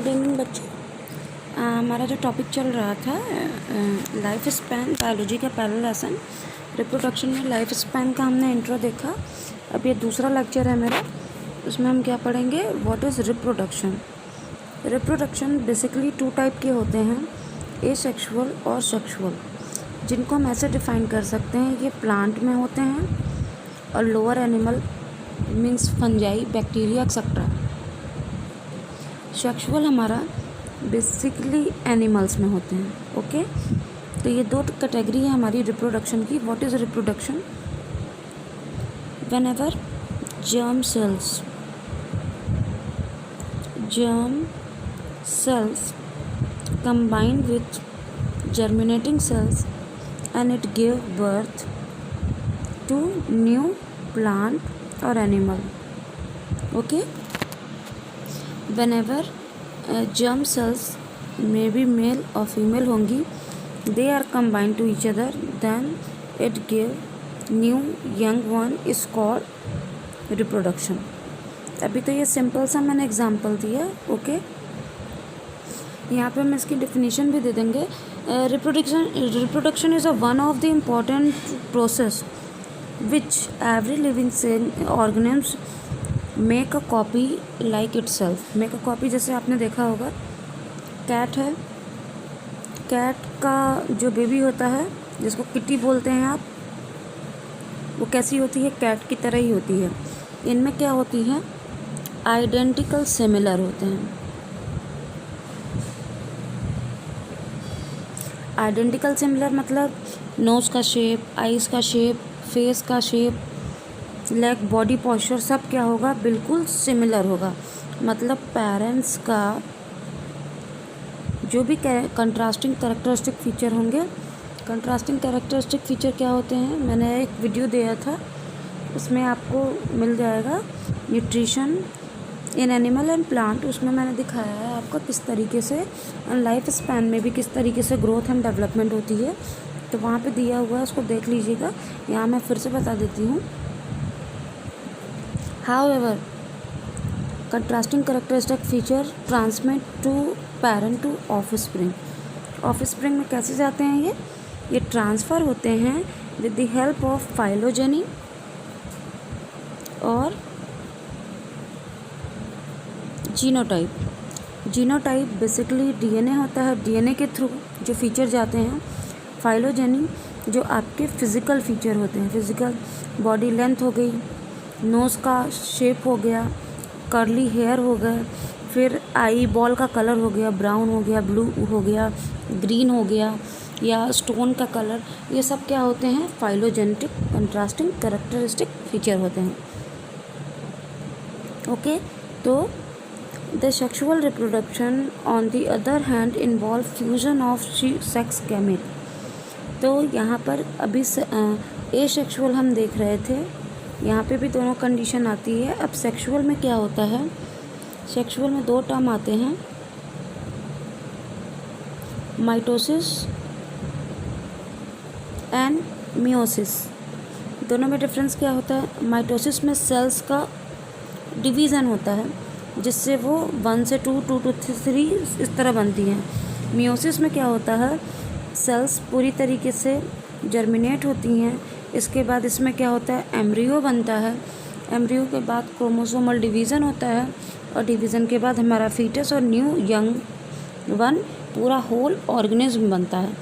Good evening बच्चों। हमारा जो टॉपिक चल रहा था लाइफ स्पैन, बायोलॉजी का पहला लेसन रिप्रोडक्शन में लाइफ स्पैन का हमने इंट्रो देखा। अब ये दूसरा लेक्चर है मेरा, उसमें हम क्या पढ़ेंगे, what is reproduction. Reproduction basically 2 type के होते हैं, एसेक्सुअल और सेक्सुअल, जिनको हम ऐसे डिफ़ाइन कर सकते हैं, ये प्लांट में होते हैं और lower animal means fungi, bacteria etcetera. Sexual हमारा बेसिकली एनिमल्स में होते हैं। ओके, तो ये 2 कैटेगरी है हमारी रिप्रोडक्शन की। What is reproduction? Whenever germ cells combine with germinating cells and it give birth to new plant or animal. Okay, whenever germ cells may be male or female होंगी, they are combined to each other, then it give new young one is called reproduction. अभी तो ये simple सा मैंने example दिया। Okay, यहाँ पे हम इसकी डेफिनेशन भी दे देंगे। Reproduction is a one of the important process which every living organism make a copy like itself. Make a copy जैसे आपने देखा होगा, कैट है, कैट का जो बेबी होता है जिसको किटी बोलते हैं आप, वो कैसी होती है, कैट की तरह ही होती है। इनमें क्या होती है, आइडेंटिकल सिमिलर होते हैं। आइडेंटिकल सिमिलर मतलब नोज़ का शेप, आईज़ का शेप, फेस का शेप, लेग, बॉडी पोस्चर सब क्या होगा, बिल्कुल सिमिलर होगा। मतलब पेरेंट्स का जो भी कंट्रास्टिंग कैरेक्टरिस्टिक फीचर होंगे। कंट्रास्टिंग कैरेक्टरिस्टिक फीचर क्या होते हैं, मैंने एक वीडियो दिया था, उसमें आपको मिल जाएगा, nutrition in animal and plant. उसमें मैंने दिखाया है आपको किस तरीके से लाइफ स्पैन में भी किस तरीके से ग्रोथ एंड डेवलपमेंट होती है, तो वहाँ पे दिया हुआ है, उसको देख लीजिएगा। यहाँ मैं फिर से बता देती हूँ। However contrasting characteristic feature transmit to parent to offspring. Offspring में कैसे जाते हैं ये ट्रांसफ़र होते हैं with the help of phylogeny और जीनोटाइप। जीनोटाइप बेसिकली डीएनए होता है, डीएनए के थ्रू जो फीचर जाते हैं। फाइलोजेनी जो आपके फिज़िकल फीचर होते हैं, फिज़िकल बॉडी लेंथ हो गई, नोज़ का शेप हो गया, कर्ली हेयर हो गए, फिर आई बॉल का कलर हो गया, ब्राउन हो गया, ब्लू हो गया, ग्रीन हो गया, या स्टोन का कलर, ये सब क्या होते हैं, फाइलोजेनेटिक कंट्रास्टिंग कैरेक्टरिस्टिक फीचर होते हैं। ओके, तो the sexual reproduction on the other hand involve fusion of sex gamete. तो यहाँ पर अभी एसेक्सुअल हम देख रहे थे, यहाँ पे भी दोनों कंडीशन आती है। अब सेक्सुअल में क्या होता है, सेक्सुअल में 2 टर्म आते हैं, माइटोसिस एंड मियोसिस। दोनों में डिफरेंस क्या होता है, माइटोसिस में सेल्स का डिवीज़न होता है जिससे वो 1 से 2, 2 to 3 इस तरह बनती हैं। मियोसिस में क्या होता है, सेल्स पूरी तरीके से जर्मिनेट होती हैं, इसके बाद इसमें क्या होता है, एम्ब्रियो बनता है, एम्ब्रियो के बाद क्रोमोसोमल डिवीज़न होता है, और डिवीज़न के बाद हमारा फीटस और न्यू यंग वन पूरा होल ऑर्गेनिज्म बनता है।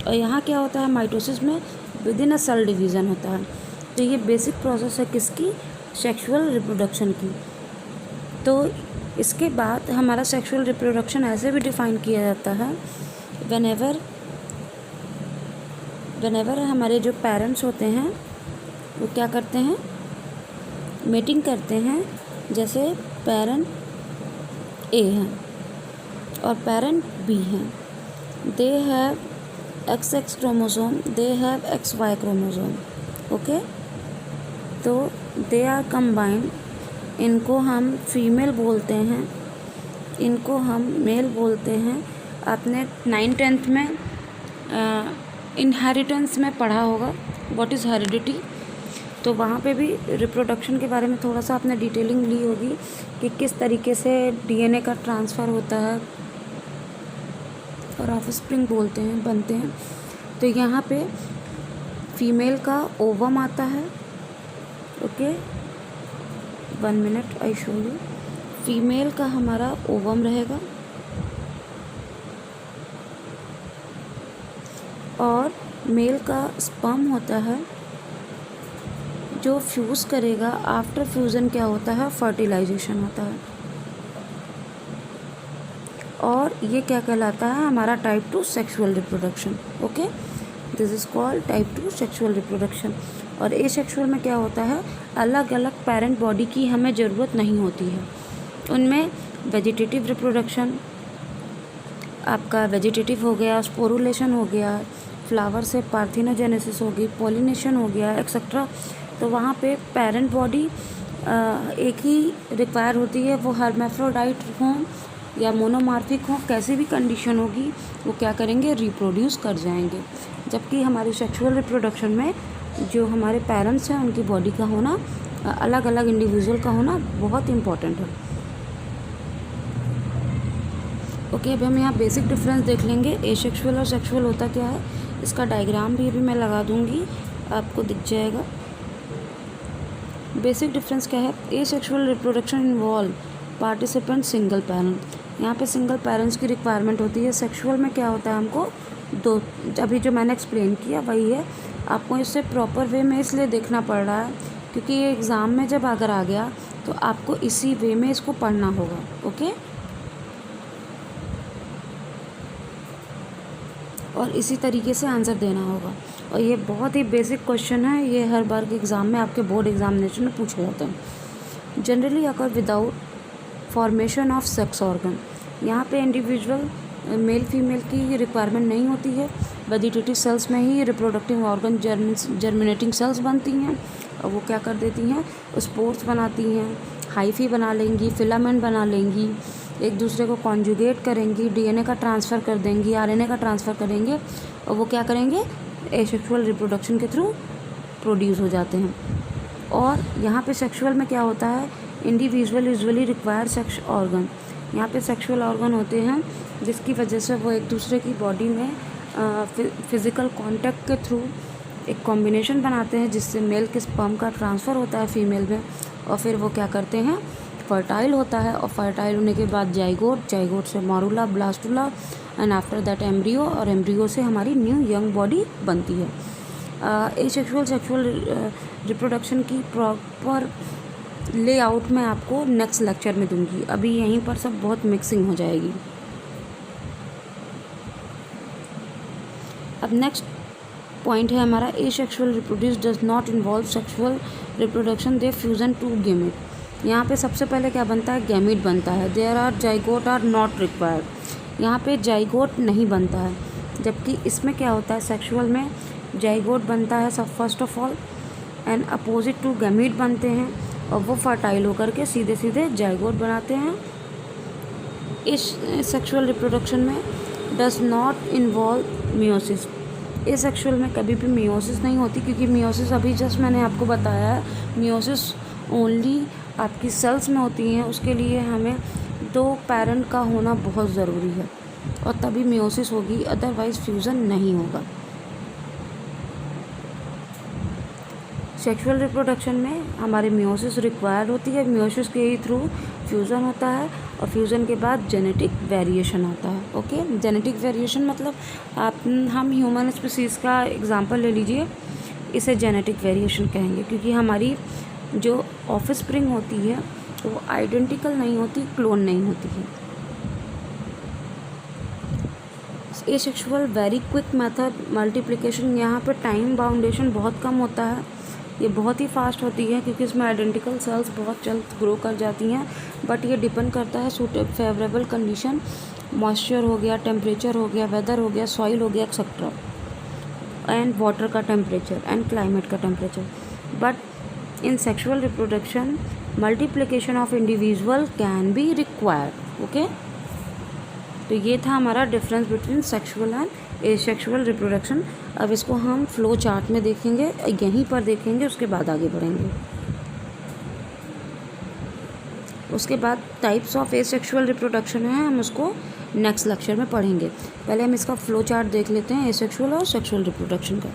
और यहाँ क्या होता है, माइटोसिस में within a cell division होता है। तो ये बेसिक प्रोसेस है किसकी, सेक्सुअल रिप्रोडक्शन की। तो इसके बाद हमारा सेक्सुअल रिप्रोडक्शन ऐसे भी डिफ़ाइन किया जाता है, व्हेनेवर हमारे जो पेरेंट्स होते हैं वो क्या करते हैं, मेटिंग करते हैं। जैसे पेरेंट ए हैं और पेरेंट बी हैं, they have XX chromosome, they have XY chromosome. Okay, तो दे आर कंबाइंड, इनको हम फीमेल बोलते हैं, इनको हम मेल बोलते हैं। आपने 9th-10th में इनहेरिटेंस में पढ़ा होगा, व्हाट इज़ हेरिडिटी। तो वहाँ पे भी रिप्रोडक्शन के बारे में थोड़ा सा आपने डिटेलिंग ली होगी कि किस तरीके से डीएनए का ट्रांसफ़र होता है और ऑफस्प्रिंग बनते हैं। तो यहाँ पे फीमेल का ओवम आता है। Okay, 1 minute, I show you. Female का हमारा ओवम रहेगा और मेल का स्पर्म होता है जो फ्यूज़ करेगा। आफ्टर फ्यूज़न क्या होता है, फर्टिलाइजेशन होता है। और ये क्या कहलाता है, हमारा type 2 sexual reproduction. Okay, this is called type 2 sexual reproduction. और एसेक्सुअल में क्या होता है, अलग अलग पेरेंट बॉडी की हमें ज़रूरत नहीं होती है। उनमें वेजिटेटिव रिप्रोडक्शन, आपका वेजिटेटिव हो गया, स्पोरुलेशन हो गया, फ्लावर से पार्थिनोजेनेसिस होगी, पॉलिनेशन हो गया, एक्सेट्रा। तो वहाँ पे पेरेंट बॉडी एक ही रिक्वायर होती है, वो हर्मेफ्रोडाइट हों या मोनोमार्फिक हों, कैसी भी कंडीशन होगी वो क्या करेंगे, रिप्रोड्यूस कर जाएंगे। जबकि हमारी सेक्सुअल रिप्रोडक्शन में जो हमारे पेरेंट्स हैं उनकी बॉडी का होना, अलग अलग इंडिविजुअल का होना बहुत इम्पॉर्टेंट है। ओके, अभी हम यहाँ बेसिक डिफरेंस देख लेंगे। एसेक्सुअल और सेक्सुअल होता क्या है, इसका डायग्राम भी अभी मैं लगा दूँगी, आपको दिख जाएगा। बेसिक डिफरेंस क्या है, asexual reproduction involve participant single parent. यहाँ पे सिंगल पेरेंट्स की रिक्वायरमेंट होती है। सेक्सुअल में क्या होता है, हमको दो, अभी जो मैंने एक्सप्लेन किया वही है। आपको इससे प्रॉपर वे में इसलिए देखना पड़ रहा है क्योंकि ये एग्ज़ाम में जब अगर आ गया तो आपको इसी वे में इसको पढ़ना होगा। ओके, और इसी तरीके से आंसर देना होगा। और ये बहुत ही बेसिक क्वेश्चन है, ये हर बार के एग्ज़ाम में, आपके बोर्ड एग्जामिनेशन में पूछे जाते हैं। Generally occur without formation of sex organ. यहाँ पे इंडिविजुअल मेल फीमेल की रिक्वायरमेंट नहीं होती है। वेजिटेटिव सेल्स में ही रिप्रोडक्टिव ऑर्गन जर्मिनेटिंग सेल्स बनती हैं और वो क्या कर देती हैं, स्पोर्स बनाती हैं, हाइफी बना लेंगी, फिलामेंट बना लेंगी, एक दूसरे को कॉन्जुगेट करेंगी, डीएनए का ट्रांसफ़र कर देंगी, आरएनए का ट्रांसफ़र करेंगे और वो क्या करेंगे, एसेक्सुअल रिप्रोडक्शन के थ्रू प्रोड्यूस हो जाते हैं। और यहाँ पे सेक्सुअल में क्या होता है, individual usually require sex organ. यहाँ पे सेक्सुअल ऑर्गन होते हैं जिसकी वजह से वो एक दूसरे की बॉडी में फिज़िकल कांटेक्ट के थ्रू एक कॉम्बिनेशन बनाते हैं जिससे मेल के स्पर्म का ट्रांसफ़र होता है फीमेल में और फिर वो क्या करते हैं, फर्टाइल होता है। और फर्टाइल होने के बाद जाइगोट से morula, blastula and after that embryo, और एम्ब्रियो से हमारी न्यू यंग बॉडी बनती है। एसेक्सुअल सेक्सुअल रिप्रोडक्शन की प्रॉपर लेआउट मैं आपको नेक्स्ट लेक्चर में दूंगी। अभी यहीं पर सब बहुत मिक्सिंग हो जाएगी। अब नेक्स्ट पॉइंट है हमारा, asexual reproduce does not involve sexual reproduction, they fusion to gamete. यहाँ पे सबसे पहले क्या बनता है, गैमेट बनता है। There are zygote are not required. यहाँ पे जाइगोट नहीं बनता है, जबकि इसमें क्या होता है, सेक्सुअल में जाइगोट बनता है सब first of all and opposite to gamete बनते हैं और वो फर्टाइल होकर के सीधे सीधे जाइगोट बनाते हैं। इस सेक्सुअल रिप्रोडक्शन में डज नॉट इन्वॉल्व मियोसिस। इस सेक्सुअल में कभी भी मियोसिस नहीं होती क्योंकि मियोसिस अभी जस्ट मैंने आपको बताया है, मियोसिस ओनली आपकी सेल्स में होती हैं। उसके लिए हमें 2 पेरेंट का होना बहुत ज़रूरी है और तभी मियोसिस होगी, अदरवाइज़ फ्यूज़न नहीं होगा। सेक्सुअल रिप्रोडक्शन में हमारे मियोसिस रिक्वायर्ड होती है, मियोसिस के ही थ्रू फ्यूज़न होता है और फ्यूज़न के बाद जेनेटिक वेरिएशन आता है। ओके, जेनेटिक वेरिएशन मतलब हम ह्यूमन स्पीसीज़ का एग्जांपल ले लीजिए, इसे जेनेटिक वेरिएशन कहेंगे क्योंकि हमारी जो ऑफस्प्रिंग होती है वो आइडेंटिकल नहीं होती, क्लोन नहीं होती है। Asexual very quick method multiplication, यहाँ पे टाइम बाउंडेशन बहुत कम होता है, ये बहुत ही फास्ट होती है क्योंकि इसमें आइडेंटिकल सेल्स बहुत जल्द ग्रो कर जाती हैं। बट ये डिपेंड करता है फेवरेबल कंडीशन, मॉइस्चर हो गया, टेम्परेचर हो गया, वेदर हो गया, सॉइल हो गया, एक्सेट्रा, एंड वाटर का टेम्परेचर एंड क्लाइमेट का temperature. But in sexual reproduction multiplication of individual can be required. Okay, तो ये था हमारा difference between sexual and asexual reproduction. अब इसको हम फ्लो चार्ट में देखेंगे, यहीं पर देखेंगे, उसके बाद आगे बढ़ेंगे। उसके बाद टाइप्स ऑफ एसेक्सुअल रिप्रोडक्शन है, हम उसको नेक्स्ट लेक्चर में पढ़ेंगे। पहले हम इसका फ्लो चार्ट देख लेते हैं एसेक्सुअल और सेक्सुअल रिप्रोडक्शन का।